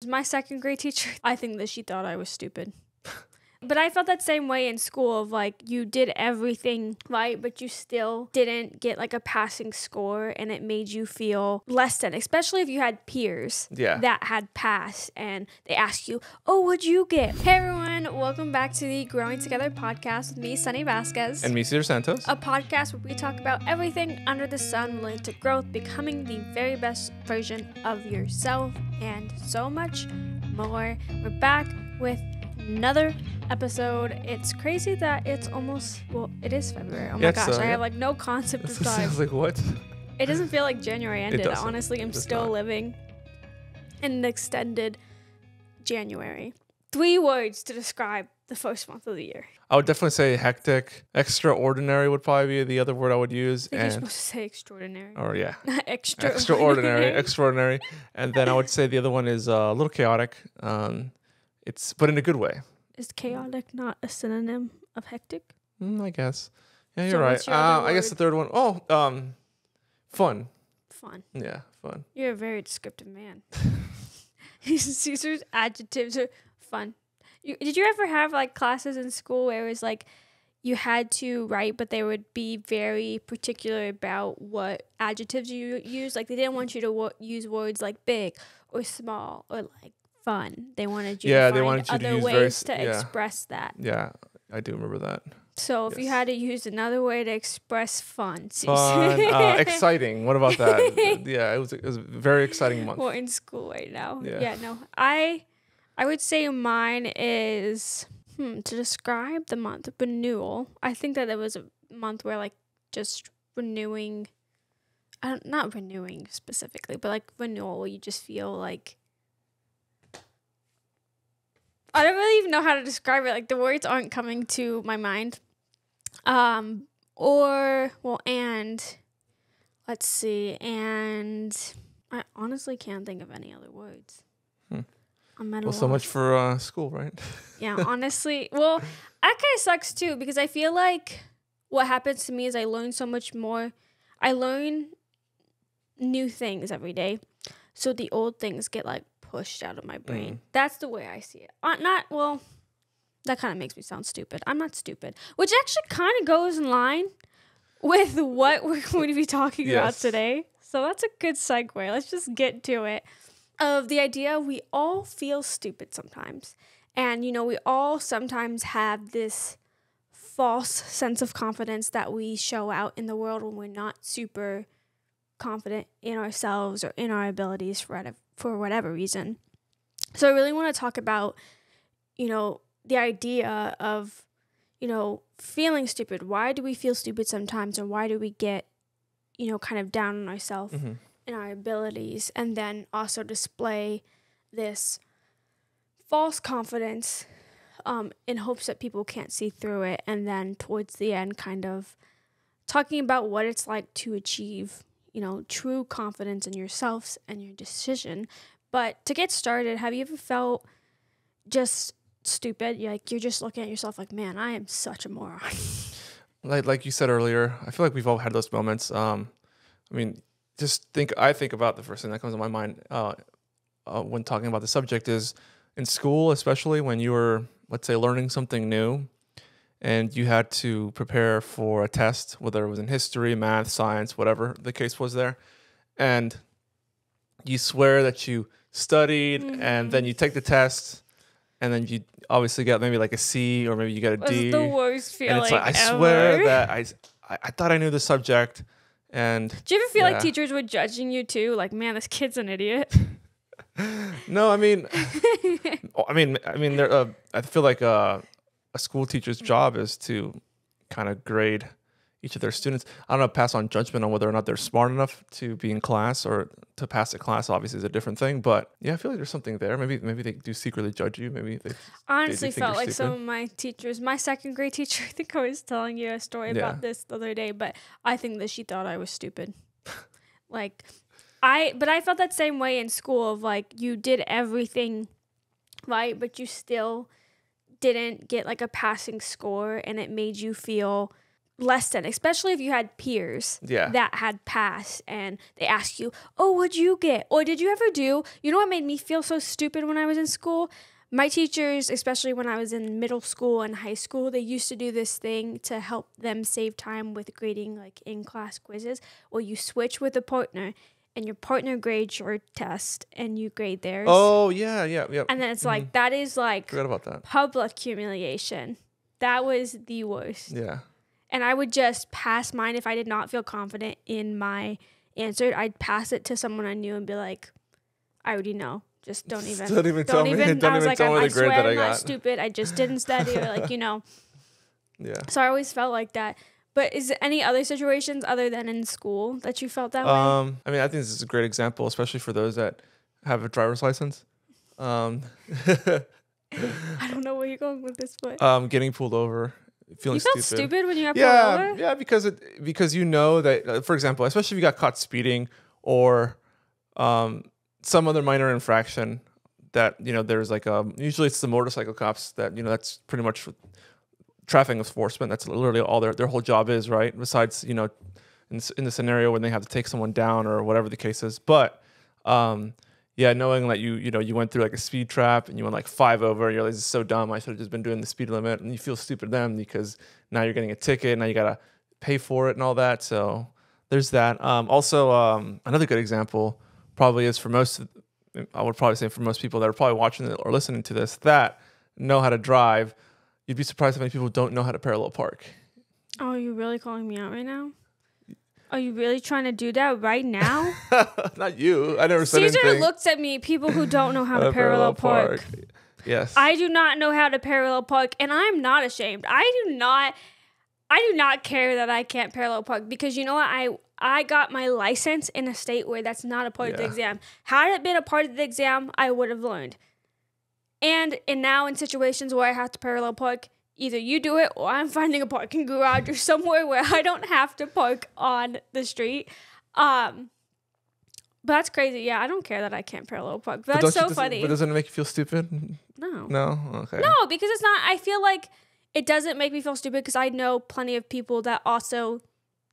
My second grade teacher, I think that she thought I was stupid. But I felt that same way in school of like you did everything right, but you still didn't get like a passing score and it made you feel less than, especially if you had peers that had passed and they asked you, oh, what'd you get? Hey everyone, welcome back to the Growing Together podcast with me, Sunny Vasquez. And me, Cedar Santos. A podcast where we talk about everything under the sun related to growth, becoming the very best version of yourself, and so much more. We're back with another episode. It's crazy that it's almost, well, it is February. Oh my gosh, I have like no concept of time. Sounds like what? It doesn't feel like January ended. Honestly, I'm still living in an extended January. 3 words to describe the first month of the year. I would definitely say hectic. Extraordinary would probably be the other word I would use. I think you're supposed to say extraordinary. Or yeah. Extraordinary. And then I would say the other one is a little chaotic. But in a good way. Is chaotic not a synonym of hectic? I guess. Yeah, you're right. I guess the third one. Fun. Fun. Yeah, fun. You're a very descriptive man. Caesar's adjectives are fun. Did you ever have like classes in school where it was like you had to write, but they would be very particular about what adjectives you use? Like they didn't want you to use words like big or small or like fun. They wanted you to find other ways to express that. Yeah, I do remember that. So if you had to use another way to express fun. Exciting. What about that? Yeah, it was a very exciting month. We're in school right now. Yeah, no. I would say mine is to describe the month renewal. I think that it was a month where like just renewing, not renewing specifically, but like renewal where you just feel like I don't really even know how to describe it. Like the words aren't coming to my mind. And let's see. And I honestly can't think of any other words. I'm at a loss. So much for school, right? Yeah, honestly. Well, that kind of sucks too because I feel like what happens to me is I learn so much more. I learn new things every day. So the old things get like pushed out of my brain. That's the way I see it. That kind of makes me sound stupid. I'm not stupid. Which actually kind of goes in line with what we're going to be talking about today. So that's a good segue. Let's just get to it. Of the idea we all feel stupid sometimes. And, we all sometimes have this false sense of confidence that we show out in the world when we're not super confident in ourselves or in our abilities for whatever reason. So I really want to talk about, the idea of, feeling stupid. Why do we feel stupid sometimes? And why do we get, kind of down on ourselves and our abilities? And then also display this false confidence in hopes that people can't see through it. And then towards the end, kind of talking about what it's like to achieve true confidence in yourselves and your decision. But to get started, have you ever felt just stupid? You're just looking at yourself like, man, I am such a moron. Like you said earlier, I feel like we've all had those moments. I think about the first thing that comes to my mind when talking about the subject is in school, especially when you were, let's say, learning something new. And you had to prepare for a test, whether it was in history, math, science, whatever the case was there. And you swear that you studied, and then you take the test, and then you obviously get maybe like a C or maybe you get a D. It's the worst feeling and it's like, ever. I swear that I thought I knew the subject. And do you ever feel like teachers were judging you too? Like, man, this kid's an idiot. No, I feel like a school teacher's job is to kind of grade each of their students. I don't know, pass on judgment on whether or not they're smart enough to be in class or to pass a class. Obviously, is a different thing. But yeah, I feel like there's something there. Maybe they do secretly judge you. Maybe they honestly felt like some of my teachers. My second grade teacher, I think I was telling you a story about this the other day, but I think that she thought I was stupid. But I felt that same way in school of like you did everything right, but you still didn't get like a passing score and it made you feel less than, especially if you had peers Yeah. that had passed and they ask you, oh, what'd you get? Or did you ever do, you know what made me feel so stupid when I was in school? My teachers, especially when I was in middle school and high school, they used to do this thing to help them save time with grading like in-class quizzes, where you switch with a partner and your partner grades your test and you grade theirs. Oh, yeah. And then it's like, that is like Forgot about that. public humiliation. That was the worst. Yeah. And I would just pass mine if I did not feel confident in my answer. I'd pass it to someone I knew and be like, I already know. Just don't even tell me. Don't I even was like, tell me I the grade swear that I I'm not got. stupid. I just didn't study, or like, you know. Yeah. So I always felt like that. But is there any other situations other than in school that you felt that way? I mean, I think this is a great example, especially for those that have a driver's license. I don't know where you're going with this, but Getting pulled over, feeling you felt stupid when you got pulled Yeah, over? yeah, because you know that, for example, especially if you got caught speeding or some other minor infraction that, you know, there's like usually it's the motorcycle cops that, you know, that's pretty much traffic enforcement. That's literally all their whole job is, right? Besides, you know, in the scenario when they have to take someone down or whatever the case is. But yeah, knowing that you know, you went through like a speed trap and you went like 5 over, and you're like, this is so dumb. I should have just been doing the speed limit, and you feel stupid then because now you're getting a ticket. Now you gotta pay for it and all that. So there's that. Also, another good example probably is I would probably say for most people that are probably watching or listening to this that know how to drive, you'd be surprised how many people don't know how to parallel park. Oh, are you really calling me out right now? Are you really trying to do that right now? Not you. I never said Caesar anything. looks at me, people who don't know how to parallel park. Yes. I do not know how to parallel park, and I'm not ashamed. I do not care that I can't parallel park, because you know what? I got my license in a state where that's not a part of the exam. Had it been a part of the exam, I would have learned. And now in situations where I have to parallel park, either you do it or I'm finding a parking garage or somewhere where I don't have to park on the street. But that's crazy. Yeah, I don't care that I can't parallel park. But that's so funny. But doesn't it make you feel stupid? No. No? Okay. No, because it's not. I feel like it doesn't make me feel stupid because I know plenty of people that also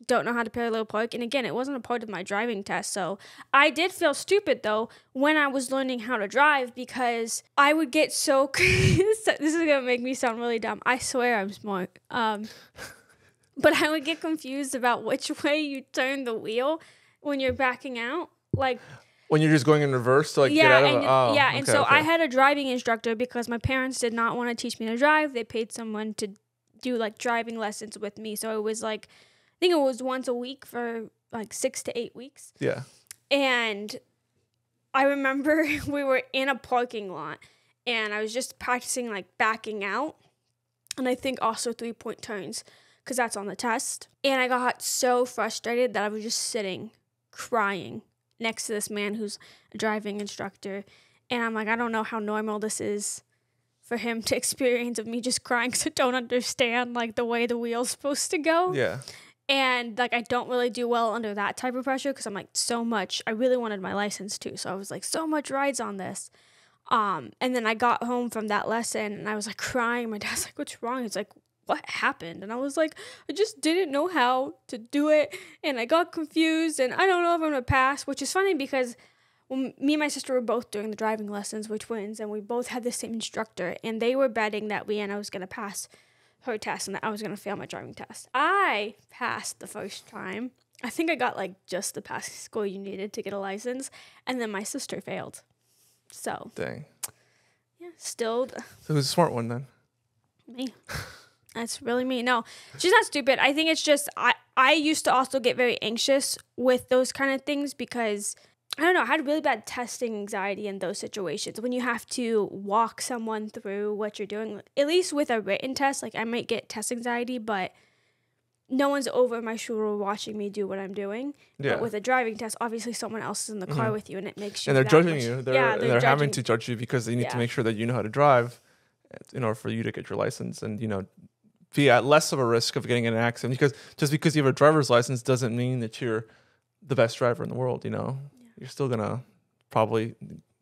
don't know how to parallel park. And again, it wasn't a part of my driving test. So I did feel stupid though when I was learning how to drive, because I would get so this is going to make me sound really dumb. I swear I'm smart. But I would get confused about which way you turn the wheel when you're backing out. Like when you're just going in reverse to like get out of it. And so I had a driving instructor because my parents did not want to teach me to drive. They paid someone to do like driving lessons with me. So it was like, I think it was once a week for like 6 to 8 weeks. Yeah. And I remember we were in a parking lot and I was just practicing like backing out. And I think also 3-point turns, because that's on the test. And I got so frustrated that I was just sitting crying next to this man who's a driving instructor. And I'm like, I don't know how normal this is for him to experience of me just crying because I don't understand like the way the wheel's supposed to go. Yeah. And like I don't really do well under that type of pressure because I'm like I really wanted my license too. So I was like, so much rides on this. And then I got home from that lesson and I was like crying. My dad's like, what's wrong? He's like, what happened? And I was like, I just didn't know how to do it. And I got confused and I don't know if I'm going to pass, which is funny because when me and my sister were both doing the driving lessons, we're twins, and we both had the same instructor, and they were betting that Leanna was going to pass her test and that I was going to fail my driving test. I passed the first time. I think I got like just the pass score you needed to get a license, and then my sister failed. So dang. Yeah, still. So who's the smart one then? Me. That's really me. No, she's not stupid. I think it's just I used to also get very anxious with those kind of things because I don't know, I had really bad testing anxiety in those situations when you have to walk someone through what you're doing. At least with a written test, like I might get test anxiety, but no one's over my shoulder watching me do what I'm doing. Yeah. But with a driving test, obviously someone else is in the car with you, and it makes you. And they're judging you. They're having to judge you because they need to make sure that you know how to drive in order for you to get your license and, you know, be at less of a risk of getting in an accident. Because just because you have a driver's license doesn't mean that you're the best driver in the world, you know. You're still going to probably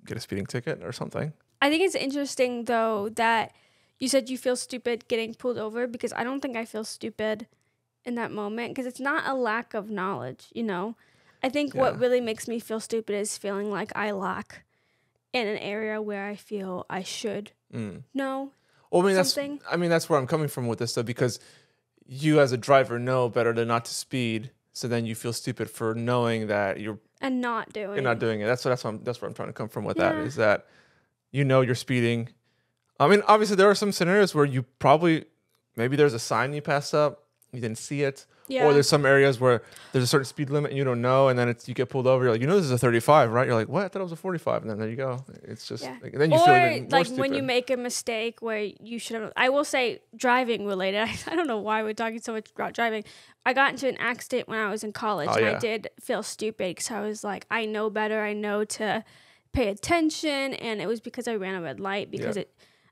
get a speeding ticket or something. I think it's interesting, though, that you said you feel stupid getting pulled over, because I don't think I feel stupid in that moment, because it's not a lack of knowledge, you know? I think Yeah. what really makes me feel stupid is feeling like I lack in an area where I feel I should know Well, I mean, something that's where I'm coming from with this stuff, because you as a driver know better than not to speed. So then you feel stupid for knowing that and not you're not doing. doing it. That's where I'm trying to come from with that, Yeah. is that you know you're speeding. I mean, obviously there are some scenarios where you probably, maybe there's a sign you passed up, you didn't see it, or Yeah. there's some areas where there's a certain speed limit and you don't know, and then you get pulled over. You're like, this is a 35, right? You're like, what? I thought it was a 45, and then there you go. It's just Yeah. like, then you Or feel even more like stupid. when you make a mistake where you should have. I will say driving related. I don't know why we're talking so much about driving. I got into an accident when I was in college, Oh, and yeah. I did feel stupid because I was like, I know better. I know to pay attention, and it was because I ran a red light because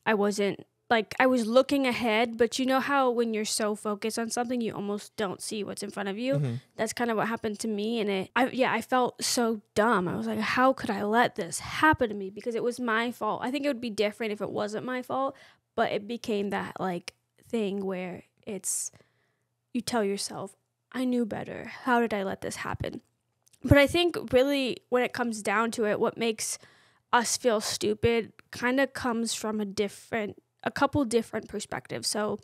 I wasn't. Like, I was looking ahead, but you know how when you're so focused on something, you almost don't see what's in front of you? That's kind of what happened to me. And I felt so dumb. I was like, how could I let this happen to me? Because it was my fault. I think it would be different if it wasn't my fault, but it became that, like, thing where you tell yourself, I knew better. How did I let this happen? But I think really when it comes down to it, what makes us feel stupid kind of comes from a couple different perspectives. So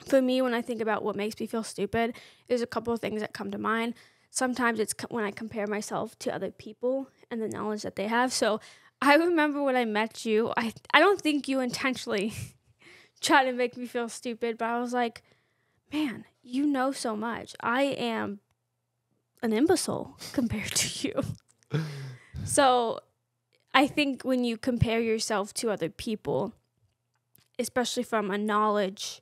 for me, when I think about what makes me feel stupid, there's a couple of things that come to mind. Sometimes it's when I compare myself to other people and the knowledge that they have. So I remember when I met you, I don't think you intentionally tried to make me feel stupid, but I was like, man, you know so much. I am an imbecile compared to you. So I think when you compare yourself to other people, especially from a knowledge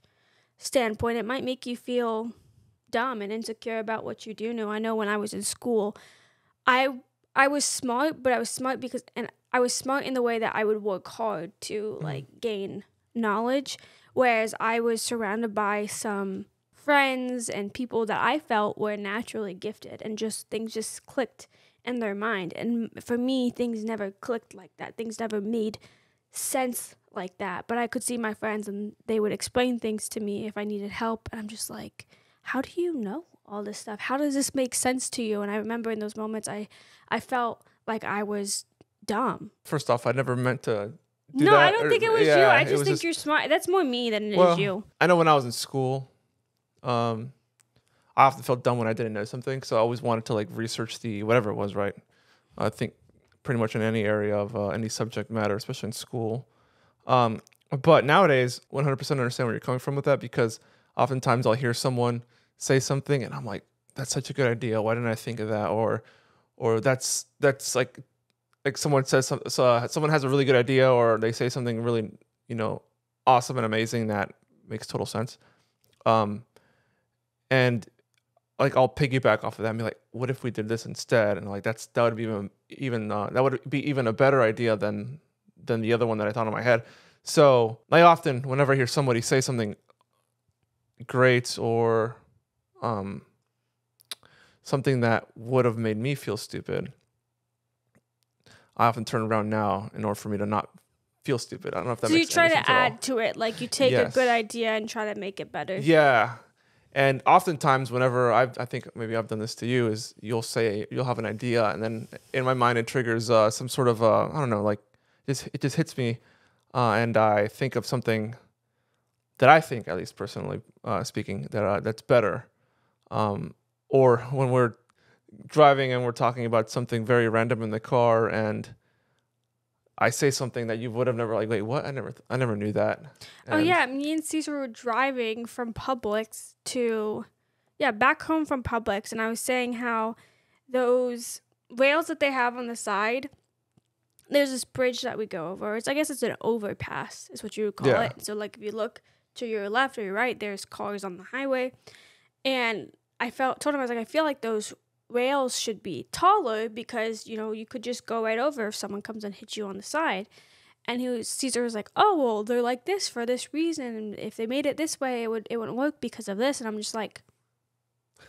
standpoint, it might make you feel dumb and insecure about what you do know. I know when I was in school, I was smart, but I was smart I was smart in the way that I would work hard to like gain knowledge, whereas I was surrounded by some friends and people that I felt were naturally gifted and things just clicked in their mind. And for me, things never clicked like that. Things never made sense like that. But I could see my friends and they would explain things to me if I needed help. And I'm just like, how do you know all this stuff? How does this make sense to you? And I remember in those moments, I felt like I was dumb. First off, I never meant to do No, that. I don't think it was you. I just think just, you're smart. That's more me than it well, is you. I know when I was in school, I often felt dumb when I didn't know something, so I always wanted to like research whatever it was, right? I think pretty much in any area of any subject matter, especially in school. But nowadays, 100% understand where you're coming from with that, because oftentimes I'll hear someone say something and I'm like, that's such a good idea. Why didn't I think of that? Or that's like someone says someone has a really good idea, or they say something really, awesome and amazing that makes total sense. And like I'll piggyback off of that and be like, what if we did this instead? And like that would be even a better idea than the other one that I thought in my head. So I often, whenever I hear somebody say something great or something that would have made me feel stupid, I often turn around now in order for me to not feel stupid. I don't know if that makes sense. So you try to add to it, like you take a good idea and try to make it better. Yeah. And oftentimes, whenever I think maybe I've done this to you, is you'll have an idea, and then in my mind it triggers some sort of I don't know, like it just hits me, and I think of something that I think, at least personally speaking, that's better. Or when we're driving and we're talking about something very random in the car, and I say something that you would have never, like, wait, what? I never knew that. And me and Caesar were driving from Publix back home from Publix, and I was saying how those rails that they have on the side, there's this bridge that we go over. I guess it's an overpass, is what you would call it. So, like, if you look to your left or your right, there's cars on the highway. And I told him, I was like, I feel like those rails should be taller because, you could just go right over if someone comes and hits you on the side. And Caesar was like, oh, well, they're like this for this reason. And if they made it this way, it wouldn't work because of this. And I'm just like,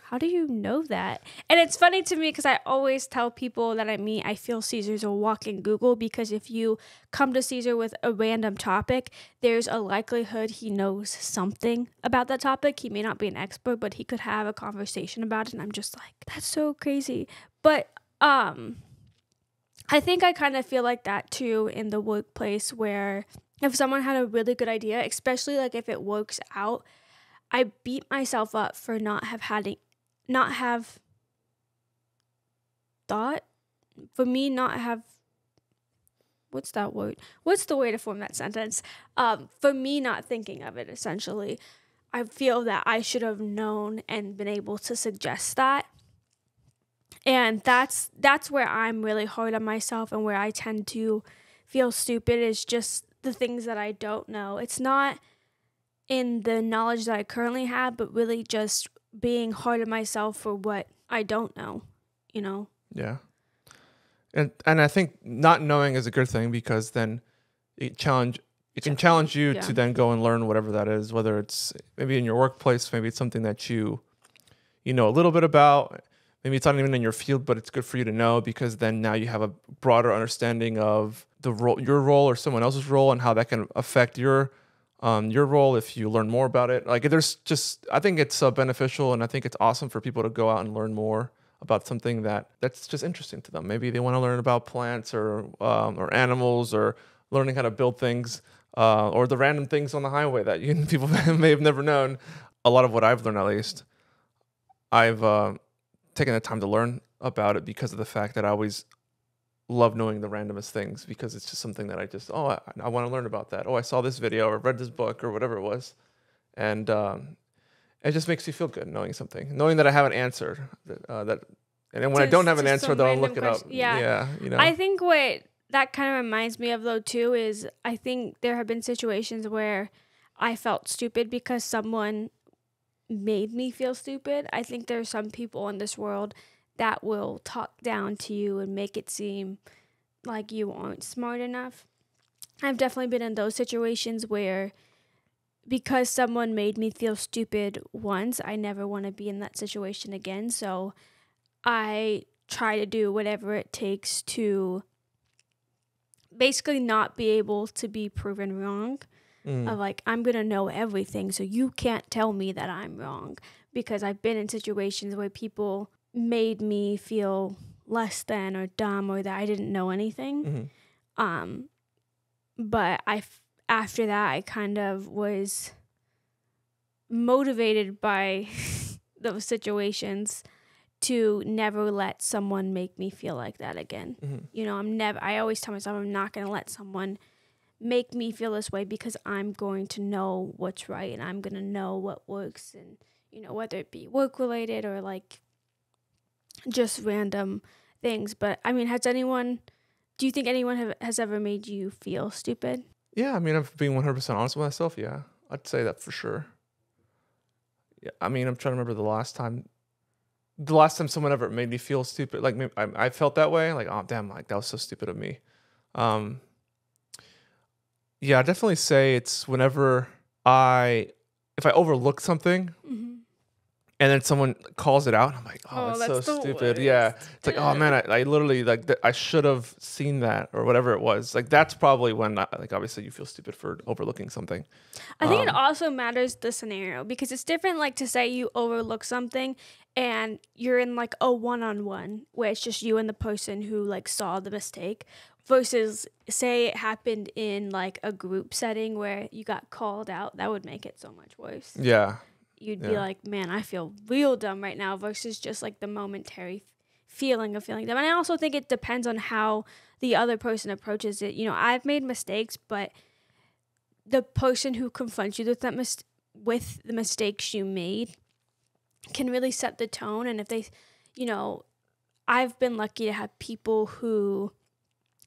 How do you know that? And it's funny to me because I always tell people that I meet, I feel Caesar's a walking Google, because if you come to Caesar with a random topic, there's a likelihood he knows something about that topic. He may not be an expert, but he could have a conversation about it. And I'm just like, that's so crazy. But I think I kind of feel like that too in the workplace, where if someone had a really good idea, especially like if it works out, I beat myself up for not have thought, for me not have, what's that word? What's the way to form that sentence? For me not thinking of it, essentially. I feel that I should have known and been able to suggest that. And that's where I'm really hard on myself, and where I tend to feel stupid is just the things that I don't know. It's not in the knowledge that I currently have, but really just being hard on myself for what I don't know, you know? Yeah. And I think not knowing is a good thing, because then it can challenge you to then go and learn whatever that is, whether it's maybe in your workplace, maybe it's something that you know a little bit about. Maybe it's not even in your field, but it's good for you to know, because then now you have a broader understanding of the role, your role or someone else's role, and how that can affect your role if you learn more about it. Like there's just, I think it's beneficial, and I think it's awesome for people to go out and learn more about something that's just interesting to them. Maybe they want to learn about plants or animals, or learning how to build things, or the random things on the highway that people may have never known. A lot of what I've learned, at least, I've taken the time to learn about it because of the fact that I always love knowing the randomest things, because it's just something that I want to learn about that. Oh, I saw this video or read this book or whatever it was. And it just makes you feel good knowing something, knowing that I have an answer and then when I don't have an answer, then I'll look it up. Yeah. You know, I think what that kind of reminds me of, though, too, is I think there have been situations where I felt stupid because someone made me feel stupid. I think there's some people in this world that will talk down to you and make it seem like you aren't smart enough. I've definitely been in those situations where, because someone made me feel stupid once, I never want to be in that situation again. So I try to do whatever it takes to basically not be able to be proven wrong. Of like, I'm going to know everything, so you can't tell me that I'm wrong, because I've been in situations where people made me feel less than or dumb, or that I didn't know anything. But after that, I kind of was motivated by those situations to never let someone make me feel like that again. You know, I always tell myself I'm not going to let someone make me feel this way, because I'm going to know what's right, and I'm going to know what works, and, you know, whether it be work related or like just random things. But I mean, do you think anyone has ever made you feel stupid? Yeah, I mean, I'm being 100% honest with myself. Yeah, I'd say that for sure. Yeah, I mean, I'm trying to remember the last time someone ever made me feel stupid. Like, maybe I felt that way. Like, oh damn, like that was so stupid of me. Yeah, I definitely say it's whenever if I overlook something, and then someone calls it out, I'm like, oh, that's so stupid. Worst. Yeah, it's like, oh man, I literally I should have seen that, or whatever it was. Like that's probably when obviously you feel stupid for overlooking something. I think it also matters the scenario, because it's different, like, to say you overlook something and you're in like a one-on-one where it's just you and the person who like saw the mistake, versus say it happened in like a group setting where you got called out. That would make it so much worse. Yeah. You'd be like, man, I feel real dumb right now, versus just like the momentary feeling of feeling dumb. And I also think it depends on how the other person approaches it. You know, I've made mistakes, but the person who confronts you with with the mistakes you made can really set the tone. And if they, you know, I've been lucky to have people who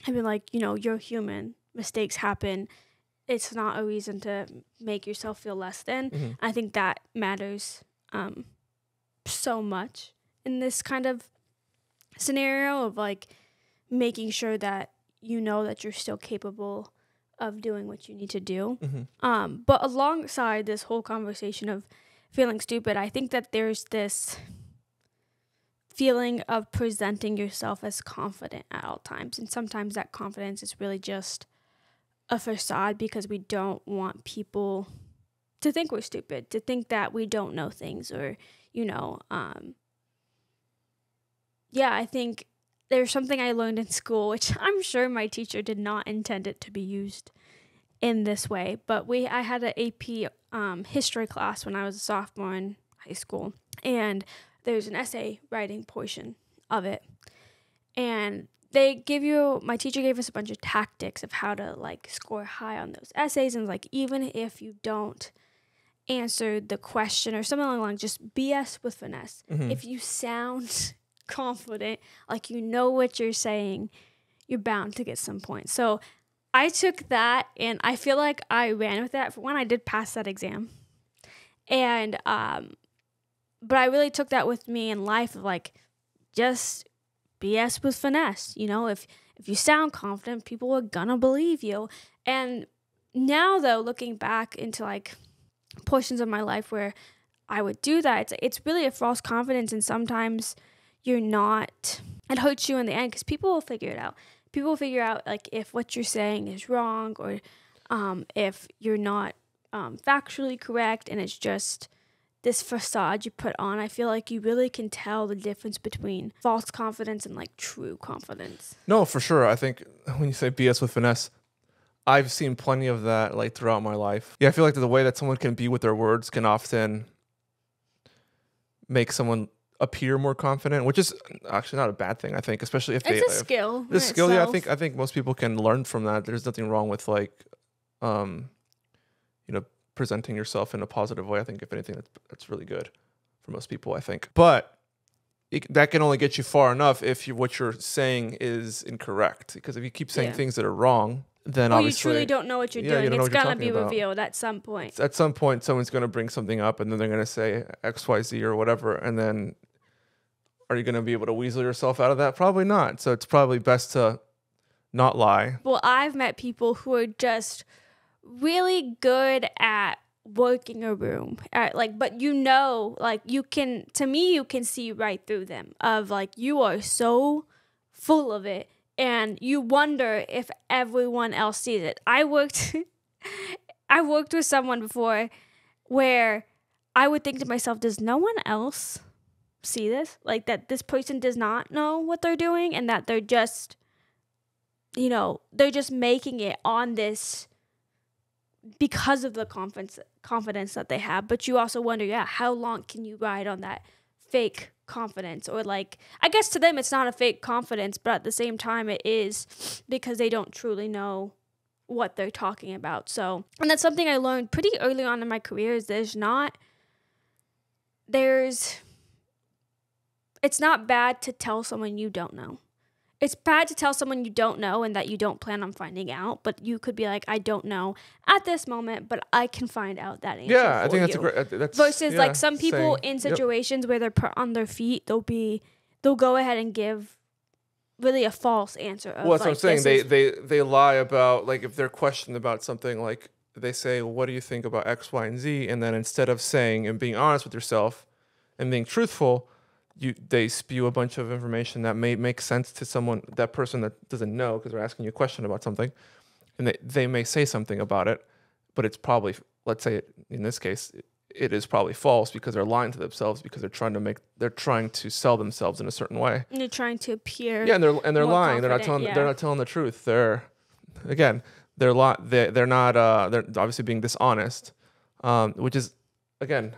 have been like, you know, you're human, mistakes happen. It's not a reason to make yourself feel less than. I think that matters so much in this kind of scenario of like making sure that you know that you're still capable of doing what you need to do. But alongside this whole conversation of feeling stupid. I think that there's this feeling of presenting yourself as confident at all times. And sometimes that confidence is really just a facade because we don't want people to think we're stupid, to think that we don't know things, or, I think there's something I learned in school, which I'm sure my teacher did not intend it to be used in this way, but I had an AP history class when I was a sophomore in high school, and there's an essay writing portion of it, and my teacher gave us a bunch of tactics of how to like score high on those essays, and like even if you don't answer the question or something along the line, just BS with finesse. If you sound confident, like you know what you're saying, you're bound to get some points. So I took that, and I feel like I ran with that. For one, I did pass that exam, and but I really took that with me in life of like just BS with finesse. If you sound confident, people are gonna believe you. And now though, looking back into like portions of my life where I would do that, it's really a false confidence, and sometimes you're not. It hurts you in the end because people will figure it out. People will figure out like if what you're saying is wrong, or if you're not factually correct, and it's just this facade you put on. I feel like you really can tell the difference between false confidence and like true confidence. No, for sure. I think when you say BS with finesse, I've seen plenty of that like throughout my life. Yeah, I feel like the way that someone can be with their words can often make someone appear more confident, which is actually not a bad thing. I think, especially if it's a skill. It's a skill. Yeah, I think most people can learn from that. There's nothing wrong with like, presenting yourself in a positive way. I think if anything, that's really good for most people. I think, but that can only get you far enough if what you're saying is incorrect. Because if you keep saying things that are wrong, then obviously you truly don't know what you're doing. It's gonna be revealed at some point. At some point, someone's gonna bring something up, and then they're gonna say X, Y, Z or whatever, and then are you gonna be able to weasel yourself out of that? Probably not. So it's probably best to not lie. Well, I've met people who are just really good at working a room, but you can see right through them, of like you are so full of it, and you wonder if everyone else sees it. I worked with someone before where I would think to myself, does no one else see this? Like that this person does not know what they're doing, and that they're just making it on this because of the confidence that they have. But you also wonder, how long can you ride on that fake confidence? Or like, I guess to them it's not a fake confidence, but at the same time it is, because they don't truly know what they're talking about. So, and that's something I learned pretty early on in my career, is it's not bad to tell someone you don't know. It's bad to tell someone you don't know and that you don't plan on finding out, but you could be like, I don't know at this moment, but I can find out that answer. Yeah, I think that's a great. Versus like some people in situations where they're put on their feet, they'll go ahead and give really a false answer. Well, that's what I'm saying. They lie about, like, if they're questioned about something, like they say, well, what do you think about X, Y, and Z? And then instead of saying and being honest with yourself and being truthful, they spew a bunch of information that may make sense to that person that doesn't know, because they're asking you a question about something, and they may say something about it, but it's probably, let's say in this case, it is probably false, because they're lying to themselves, because they're trying to sell themselves in a certain way. And they're trying to appear. Yeah, and they're lying. They're not telling the truth. They're obviously being dishonest, which is, again,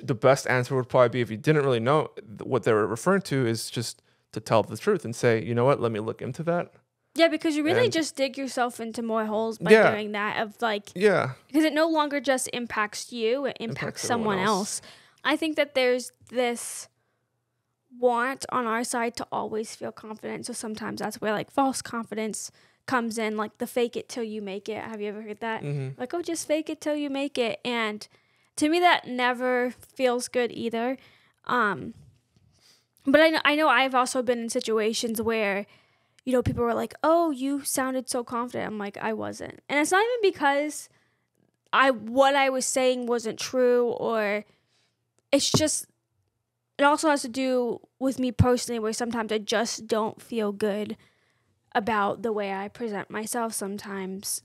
the best answer would probably be, if you didn't really know what they were referring to, is just to tell the truth and say, you know what, let me look into that. Yeah, because you really just dig yourself into more holes by doing that, of like, because it no longer just impacts you, it impacts someone else. I think that there's this want on our side to always feel confident. So sometimes that's where like false confidence comes in, like the fake it till you make it. Have you ever heard that? Mm-hmm. Like, oh, just fake it till you make it. And to me, that never feels good either. But I know I've also been in situations where, people were like, oh, you sounded so confident. I'm like, I wasn't. And it's not even because what I was saying wasn't true, or it's just, it also has to do with me personally, where sometimes I just don't feel good about the way I present myself sometimes.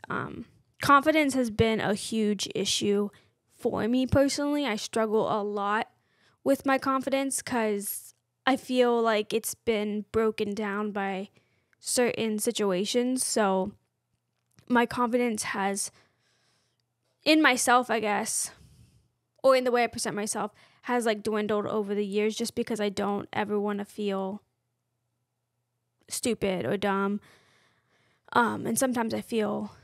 Confidence has been a huge issue for me personally. I struggle a lot with my confidence because I feel like it's been broken down by certain situations. So my confidence has, in myself, I guess, or in the way I present myself, has like dwindled over the years, just because I don't ever want to feel stupid or dumb. And sometimes I feel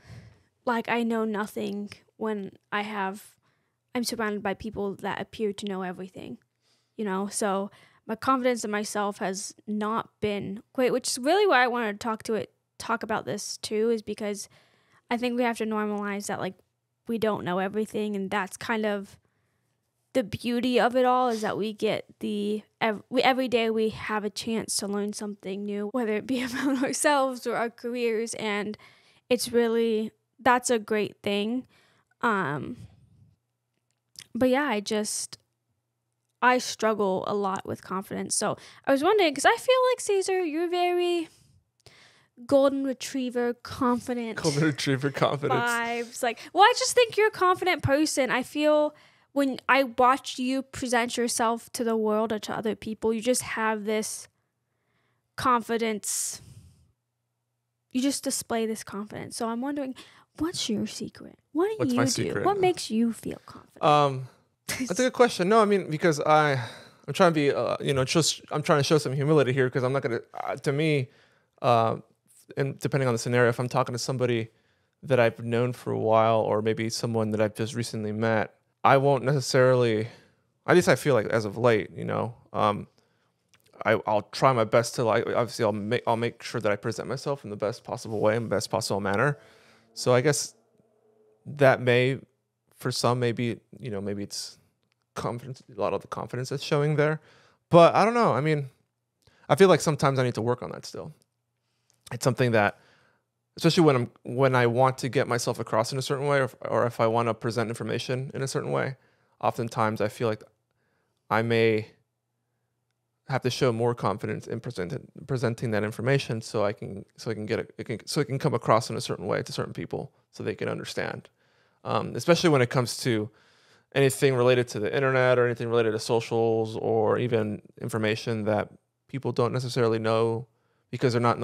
like I know nothing when I'm surrounded by people that appear to know everything, so my confidence in myself has not been great, which is really why I wanted to talk about this too, is because I think we have to normalize that, like, we don't know everything, and that's kind of the beauty of it all, is that we get every day we have a chance to learn something new, whether it be about ourselves or our careers, and that's a great thing. But yeah, I struggle a lot with confidence. So I was wondering, because I feel like, Caesar, you're very golden retriever confidence vibes. Like, well, I just think you're a confident person. I feel when I watch you present yourself to the world or to other people, you just have this confidence. You just display this confidence. So I'm wondering, what's your secret? What do you do? Secret? What makes you feel confident? That's a good question. No, I mean, because I'm trying to be, I'm trying to show some humility here, because I'm not going to, to me, and depending on the scenario, if I'm talking to somebody that I've known for a while, or maybe someone that I've just recently met, I won't necessarily, at least I feel like as of late, I'll try my best to, like, obviously I'll make sure that I present myself in the best possible way, in the best possible manner. So I guess that may, for some, maybe it's confidence, a lot of the confidence that's showing there. But I don't know. I mean, I feel like sometimes I need to work on that still. It's something that, especially when I want to get myself across in a certain way, or if I want to present information in a certain way, oftentimes I feel like I may have to show more confidence in presenting that information, so I can come across in a certain way to certain people, so they can understand. Especially when it comes to anything related to the internet, or anything related to socials, or even information that people don't necessarily know, because they're not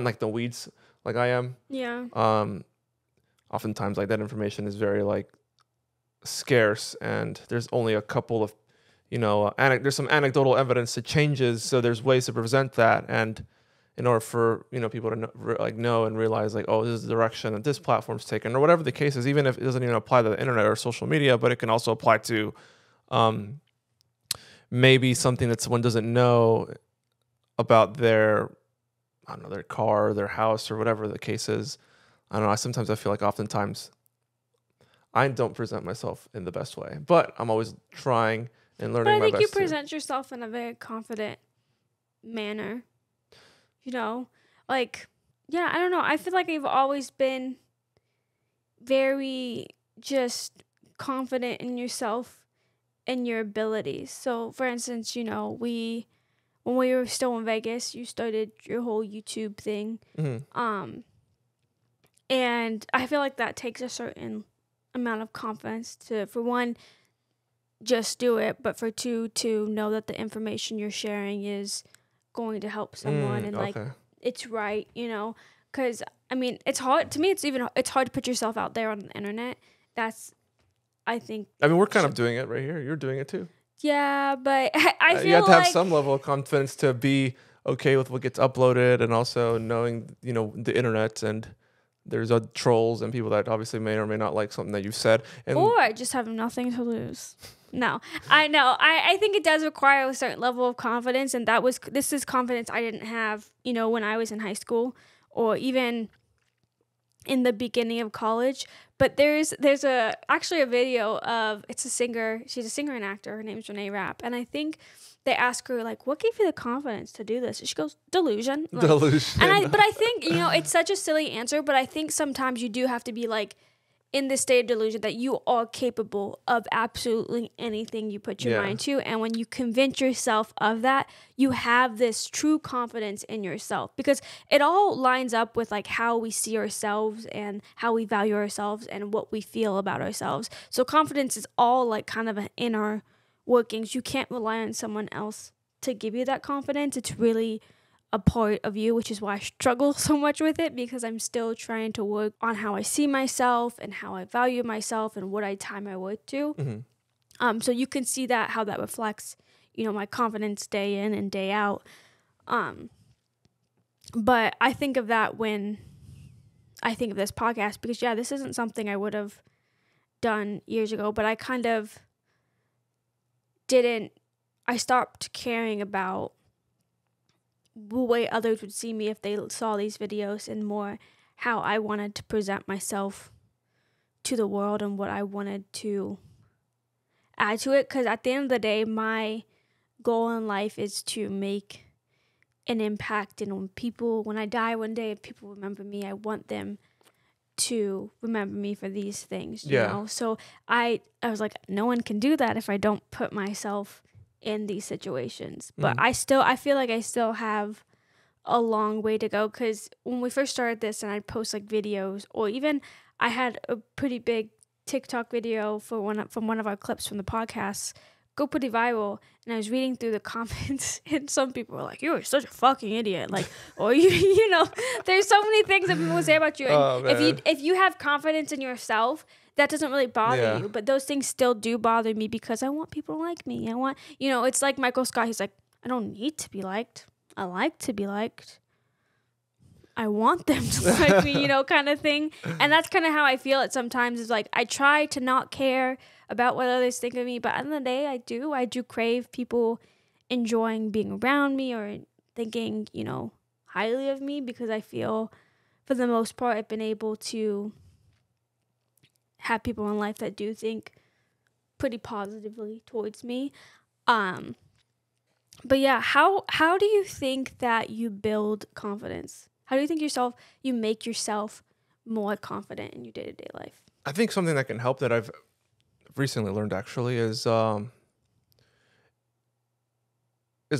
like the weeds like I am. Yeah. Oftentimes, like, that information is very, like, scarce, and there's only a couple of, there's some anecdotal evidence that changes, so there's ways to present that, and in order for people to know and realize, like, oh, this is the direction that this platform's taken, or whatever the case is, even if it doesn't even apply to the internet or social media, but it can also apply to maybe something that someone doesn't know about their car, or their house, or whatever the case is. I don't know. Sometimes I feel like oftentimes I don't present myself in the best way, but I'm always trying and learning my best. But I think you present yourself in a very confident manner. Like, yeah, I don't know. I feel like I've always been very just confident in yourself and your abilities. So, for instance, when we were still in Vegas, you started your whole YouTube thing. Mm-hmm. And I feel like that takes a certain amount of confidence to, for one, just do it, but for two, to know that the information you're sharing is going to help someone, and like, it's right, because I mean, it's hard to me. It's hard to put yourself out there on the internet. I mean, we're kind of doing it right here. You're doing it too. Yeah, but I feel you have to have some level of confidence to be okay with what gets uploaded, and also knowing, the internet, and there's trolls and people that obviously may or may not like something that you've said. Or I just have nothing to lose. No, I know. I think it does require a certain level of confidence, and this is confidence I didn't have, when I was in high school, or even in the beginning of college. But there's actually a video of, it's a singer. She's a singer and actor. Her name's Renee Rapp. And I think they ask her, like, what gave you the confidence to do this? And she goes, delusion. Like, Delusion. but I think, it's such a silly answer, but I think sometimes you do have to be like in this state of delusion that you are capable of absolutely anything you put your mind to. And when you convince yourself of that, you have this true confidence in yourself, because it all lines up with like how we see ourselves and how we value ourselves and what we feel about ourselves. So confidence is all like kind of an inner workings. You can't rely on someone else to give you that confidence. It's really a part of you, which is why I struggle so much with it, because I'm still trying to work on how I see myself and how I value myself and what I tie my worth to. Mm-hmm. So you can see that, how that reflects, my confidence day in and day out. But I think of that when I think of this podcast, because this isn't something I would have done years ago, but I kind of I stopped caring about the way others would see me if they saw these videos, and more how I wanted to present myself to the world and what I wanted to add to it. Because at the end of the day, my goal in life is to make an impact. And when I die one day, if people remember me, I want them to remember me for these things, you know? So I was like, no one can do that if I don't put myself in these situations. But I feel like I still have a long way to go, because when we first started this and I'd post like videos, or even I had a pretty big TikTok video from one of our clips from the podcast go pretty viral, and I was reading through the comments and some people were like, "You are such a fucking idiot," like, or there's so many things that people say about you, and if you have confidence in yourself, that doesn't really bother you. But those things still do bother me, because I want people to like me. I want, it's like Michael Scott. He's like, I don't need to be liked. I like to be liked. I want them to like me, kind of thing. And that's kind of how I feel it sometimes, is like, I try to not care about what others think of me, but at the end of the day, I do crave people enjoying being around me or thinking, highly of me, because I feel for the most part, I've been able to have people in life that do think pretty positively towards me. But yeah, how do you think that you build confidence? How do you think you make yourself more confident in your day-to-day life? I think something that can help, that I've recently learned actually, is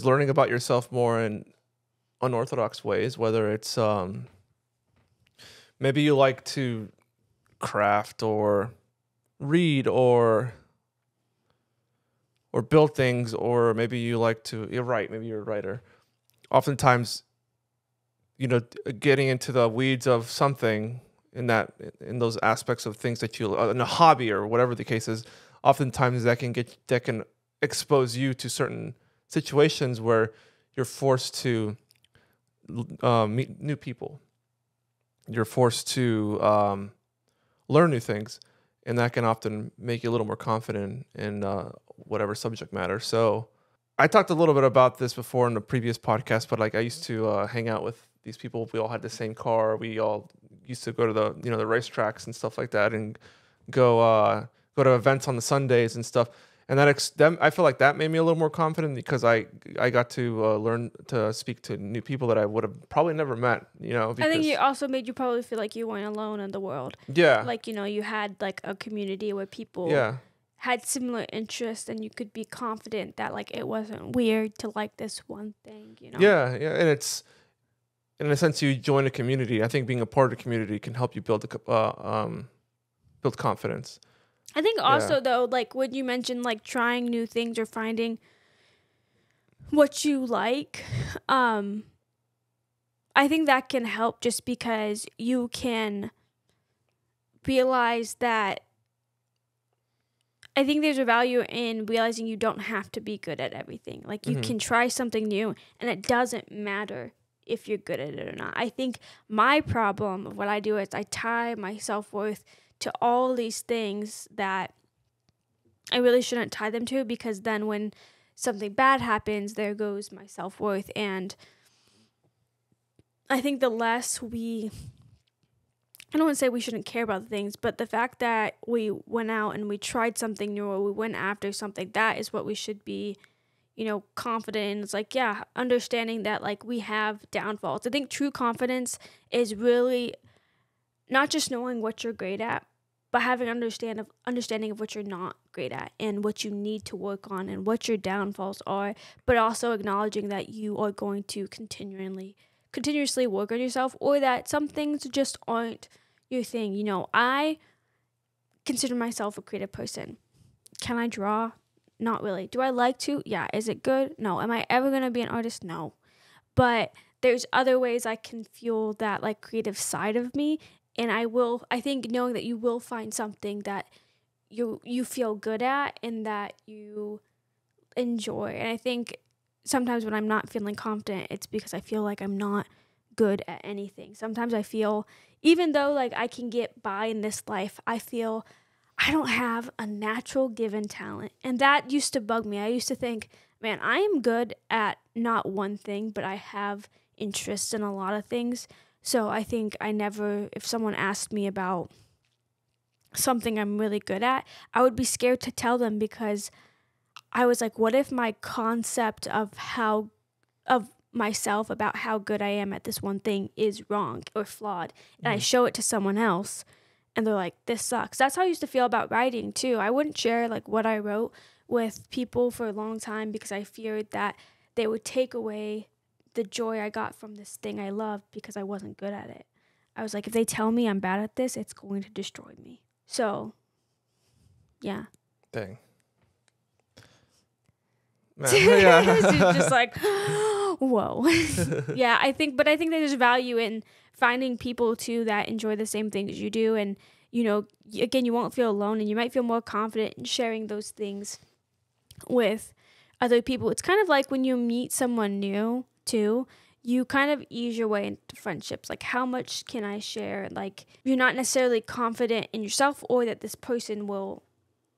learning about yourself more in unorthodox ways, whether it's maybe you like to craft or read or build things, or maybe you like to write, maybe you're a writer. Oftentimes, getting into the weeds of something in those aspects of things that you, in a hobby or whatever the case is, oftentimes that can expose you to certain situations where you're forced to meet new people. You're forced to learn new things, and that can often make you a little more confident in whatever subject matter. So I talked a little bit about this before in the previous podcast, but like I used to hang out with these people. We all had the same car. We all used to go to the the racetracks and stuff like that, and go to events on the Sundays and stuff. And I feel like that made me a little more confident, because I got to learn to speak to new people that I would have probably never met. I think it also made you probably feel like you weren't alone in the world. Yeah. Like, you had like a community where people had similar interests, and you could be confident that like it wasn't weird to like this one thing. Yeah, and it's, in a sense, you join a community. I think being a part of a community can help you build confidence. I think also though, like when you mentioned like trying new things or finding what you like, I think that can help, just because you can realize that, I think there's a value in realizing you don't have to be good at everything. Like you can try something new, and it doesn't matter if you're good at it or not. I think my problem of what I do is I tie my self-worth to all these things that I really shouldn't tie them to, because then when something bad happens, there goes my self-worth. And I think the less we I don't want to say we shouldn't care about things, but the fact that we went out and we tried something new or we went after something, that is what we should be, confident in. It's like, yeah, understanding that like we have downfalls. I think true confidence is really not just knowing what you're great at, but having understanding of what you're not great at and what you need to work on and what your downfalls are, but also acknowledging that you are going to continuously work on yourself, or that some things just aren't your thing. I consider myself a creative person. Can I draw? Not really. Do I like to? Yeah. Is it good? No. Am I ever going to be an artist? No. But there's other ways I can fuel that like creative side of me. And I think knowing that you will find something that you feel good at and that you enjoy. And I think sometimes when I'm not feeling confident, it's because I feel like I'm not good at anything. Sometimes I feel, even though like I can get by in this life, I feel I don't have a natural given talent. And that used to bug me. I used to think, man, I am good at not one thing, but I have interests in a lot of things. So I think if someone asked me about something I'm really good at, I would be scared to tell them, because I was like, what if my concept of myself about how good I am at this one thing is wrong or flawed, and I show it to someone else and they're like, this sucks. That's how I used to feel about writing too. I wouldn't share like what I wrote with people for a long time because I feared that they would take away the joy I got from this thing I loved because I wasn't good at it. I was like, if they tell me I'm bad at this, it's going to destroy me. So, yeah. Dang. Man, yeah. She's just like, whoa. Yeah, I think there's value in finding people too that enjoy the same things you do. And, again, you won't feel alone, and you might feel more confident in sharing those things with other people. It's kind of like when you meet someone new too, you kind of ease your way into friendships. Like, how much can I share? Like, you're not necessarily confident in yourself or that this person will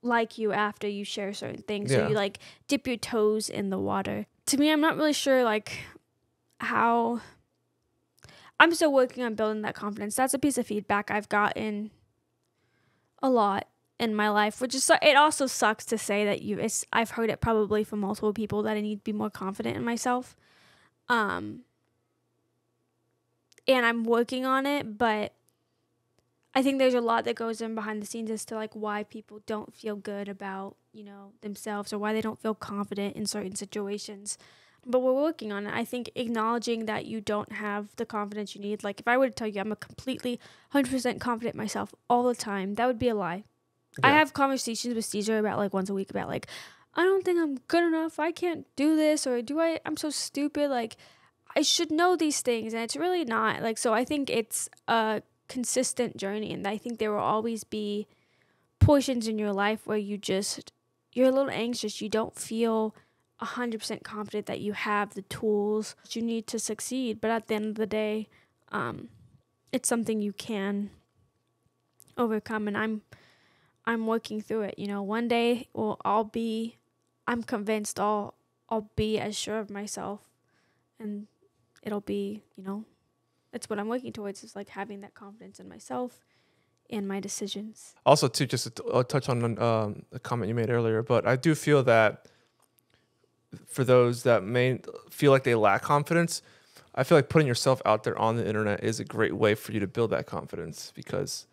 like you after you share certain things. Yeah. So you like dip your toes in the water. To me, I'm not really sure like how. I'm still working on building that confidence. That's a piece of feedback I've gotten a lot in my life, which is, it also sucks to say that I've heard it probably from multiple people that I need to be more confident in myself. And I'm working on it, but I think there's a lot that goes in behind the scenes as to like why people don't feel good about, themselves, or why they don't feel confident in certain situations. But we're working on it. I think acknowledging that you don't have the confidence you need. Like, if I were to tell you I'm a completely 100% confident myself all the time, that would be a lie. Yeah. I have conversations with Caesar about like once a week about like, I don't think I'm good enough. I can't do this. Or I'm so stupid. Like, I should know these things. And it's really not. Like, so I think it's a consistent journey. And I think there will always be portions in your life where you're a little anxious. You don't feel 100% confident that you have the tools that you need to succeed. But at the end of the day, it's something you can overcome. And I'm working through it. One day I'm convinced I'll be as sure of myself, and it'll be, it's what I'm working towards, is like having that confidence in myself and my decisions. Also, too, just to touch on the comment you made earlier, but I do feel that for those that may feel like they lack confidence, I feel like putting yourself out there on the internet is a great way for you to build that confidence, because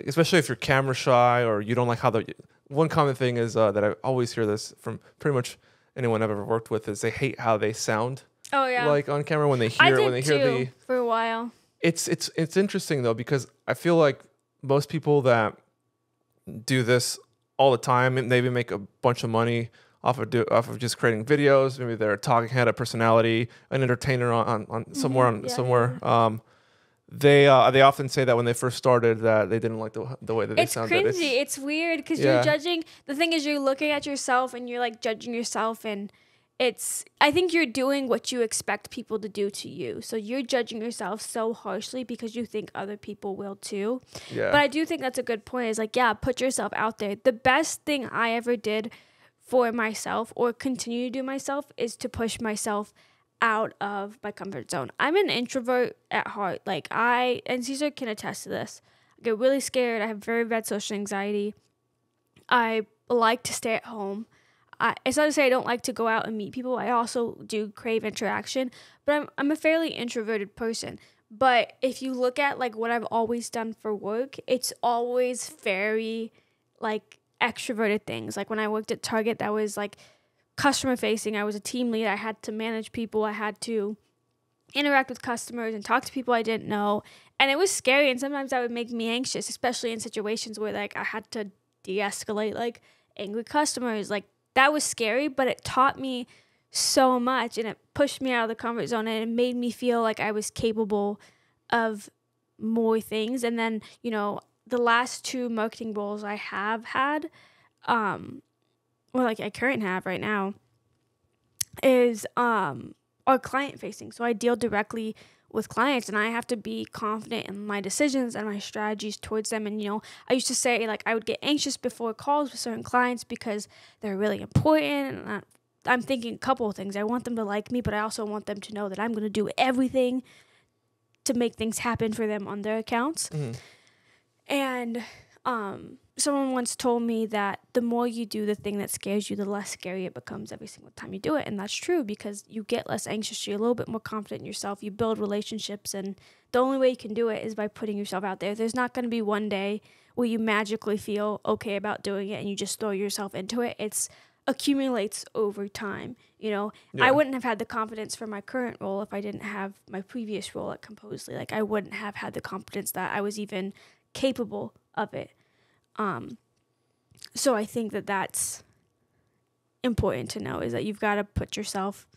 especially if you're camera shy or you don't like how one common thing is that I always hear this from pretty much anyone I've ever worked with, is they hate how they sound. Oh yeah. Like on camera when they hear for a while. It's interesting though, because I feel like most people that do this all the time and maybe make a bunch of money off of just creating videos. Maybe they're a talking head, a personality, an entertainer on somewhere. They often say that when they first started that they didn't like the way that they sounded. It's cringy. It's weird because you're judging. The thing is, you're looking at yourself and you're like judging yourself, and I think you're doing what you expect people to do to you. So you're judging yourself so harshly because you think other people will too. Yeah. But I do think that's a good point. Is like, put yourself out there. The best thing I ever did for myself, or continue to do myself, is to push myself out of my comfort zone. I'm an introvert at heart. Like and Caesar can attest to this. I get really scared. I have very bad social anxiety. I like to stay at home. It's not to say I don't like to go out and meet people. I also do crave interaction, but I'm a fairly introverted person. But if you look at like what I've always done for work, it's always very like extroverted things. Like when I worked at Target, that was like customer facing. I was a team lead. I had to manage people. I had to interact with customers and talk to people I didn't know. And it was scary. And sometimes that would make me anxious, especially in situations where like I had to de-escalate like angry customers. Like that was scary, but it taught me so much and it pushed me out of the comfort zone and it made me feel like I was capable of more things. And then, you know, the last 2 marketing roles I have had, or like I currently have right now, is are client facing. So I deal directly with clients and I have to be confident in my decisions and my strategies towards them. And, you know, I used to say like I would get anxious before calls with certain clients because they're really important. And I'm thinking a couple of things. I want them to like me, but I also want them to know that I'm going to do everything to make things happen for them on their accounts. Mm-hmm. And someone once told me that the more you do the thing that scares you, the less scary it becomes every single time you do it. And that's true because you get less anxious. You're a little bit more confident in yourself. You build relationships. And the only way you can do it is by putting yourself out there. There's not going to be one day where you magically feel okay about doing it and you just throw yourself into it. It's accumulates over time. You know, yeah. I wouldn't have had the confidence for my current role if I didn't have my previous role at Composely. Like I wouldn't have had the confidence that I was even capable of it. So I think that that's important to know, is that you've got to put yourself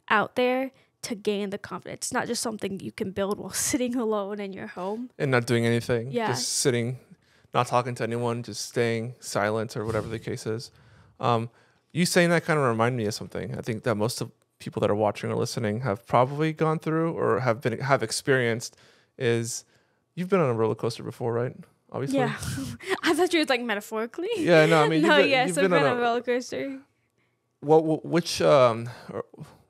out there to gain the confidence. It's not just something you can build while sitting alone in your home. And not doing anything. Yeah. Just sitting, not talking to anyone, just staying silent or whatever the case is. You saying that kind of reminded me of something. I think that most of people that are watching or listening have probably gone through or have experienced is you've been on a roller coaster before, right? Obviously. Yeah. I thought you were like metaphorically. Yeah, no, I mean, I've been on a roller coaster. Which, I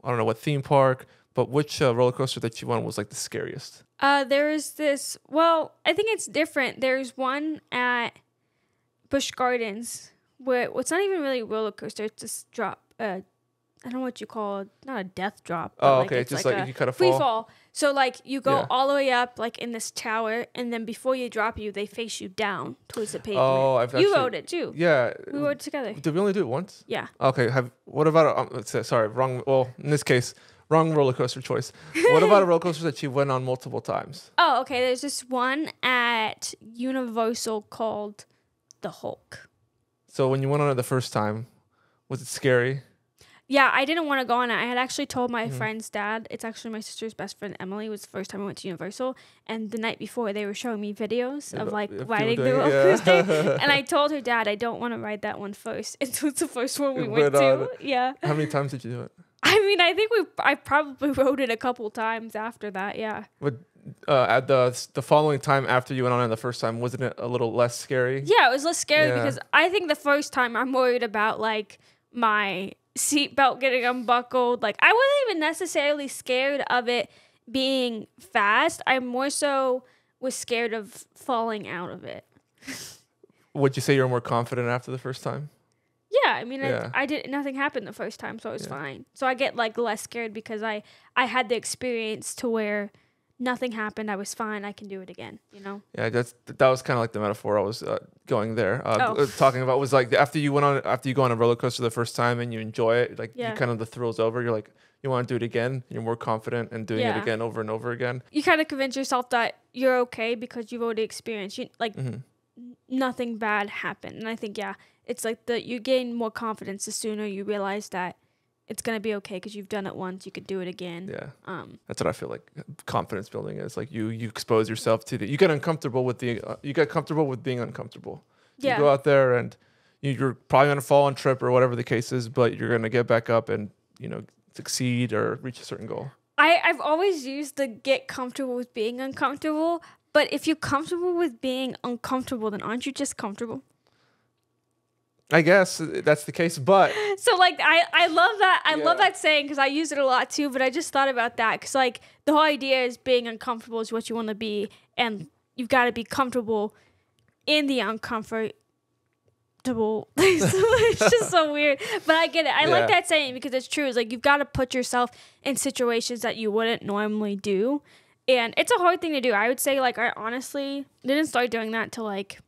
don't know what theme park, but which roller coaster that you went was like the scariest? There's this, well, I think it's different. There's one at Busch Gardens where it's not even really a roller coaster. It's just drop, I don't know what you call it, not a death drop. Oh, okay. It's just like you kind of free fall. So like you go all the way up like in this tower, and then before you drop they face you down towards the pavement. Oh, you rode it too. Yeah, we rode it together. Did we only do it once? Yeah. Okay. What about sorry, wrong. Well, in this case, wrong roller coaster choice. What about a roller coaster that you went on multiple times? Oh, okay. There's this one at Universal called the Hulk. So when you went on it the first time, was it scary? Yeah, I didn't want to go on it. I had actually told my friend's dad. It's actually my sister's best friend, Emily. It was the first time I went to Universal. And the night before, they were showing me videos of, like, riding the roller coaster. And I told her dad, I don't want to ride that one first. It was the first one we went to. Yeah. How many times did you do it? I mean, I think I probably rode it a couple times after that, yeah. But at the following time after you went on it the first time, wasn't it a little less scary? Yeah, it was less scary because I think the first time I'm worried about, like, my seatbelt getting unbuckled. Like, I wasn't even necessarily scared of it being fast. I more so was scared of falling out of it. Would you say you were more confident after the first time? Yeah, I mean, I did nothing happened the first time, so it was fine. So I get like less scared because I had the experience to where nothing happened. I was fine. I can do it again. You know. Yeah, that was kind of like the metaphor I was going there. Talking about was like after you go on a roller coaster the first time and you enjoy it, like you kind of the thrills over. You're like you want to do it again. You're more confident in doing it again over and over again. You kind of convince yourself that you're okay because you've already experienced. Nothing bad happened, and I think it's like you gain more confidence the sooner you realize that it's gonna be okay because you've done it once. You could do it again. Yeah. That's what I feel like. Confidence building is like you expose yourself to you get uncomfortable with you get comfortable with being uncomfortable. Yeah. You go out there and you're probably gonna fall and trip or whatever the case is, but you're gonna get back up and succeed or reach a certain goal. I've always used the get comfortable with being uncomfortable, but if you're comfortable with being uncomfortable, then aren't you just comfortable? I guess that's the case, but So like I love that. I love Yeah. that saying because I use it a lot too. But I just thought about that because like the whole idea is being uncomfortable is what you want to be, and you've got to be comfortable in the uncomfortable. It's just so weird, but I get it. I like Yeah. that saying because it's true. It's like you've got to put yourself in situations that you wouldn't normally do, and it's a hard thing to do. I would say like I honestly didn't start doing that till like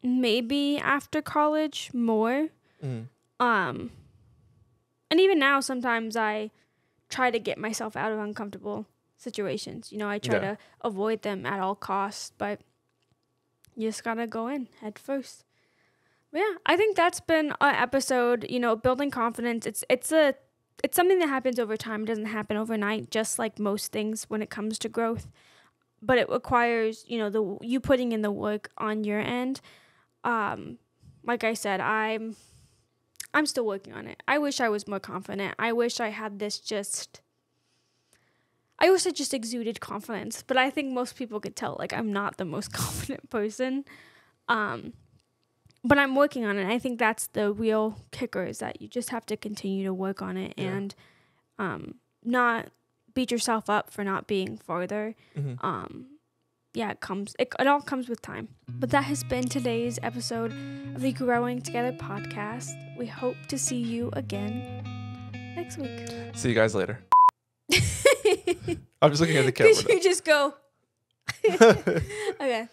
maybe after college more. Mm. And even now sometimes I try to get myself out of uncomfortable situations. You know, I try Yeah. to avoid them at all costs, but you just gotta go in head first. But yeah, I think that's been an episode, you know, building confidence. It's something that happens over time. It doesn't happen overnight, just like most things when it comes to growth. But it requires, you know, you putting in the work on your end. Like I said, I'm still working on it. I wish I was more confident. I wish I had I wish I just exuded confidence, but I think most people could tell like I'm not the most confident person. But I'm working on it. I think that's the real kicker is that you just have to continue to work on it and not beat yourself up for not being farther. Mm-hmm. Yeah, it all comes with time. But that has been today's episode of the Growing Together podcast. We hope to see you again next week. See you guys later. I'm just looking at the camera. Could you just go? Okay.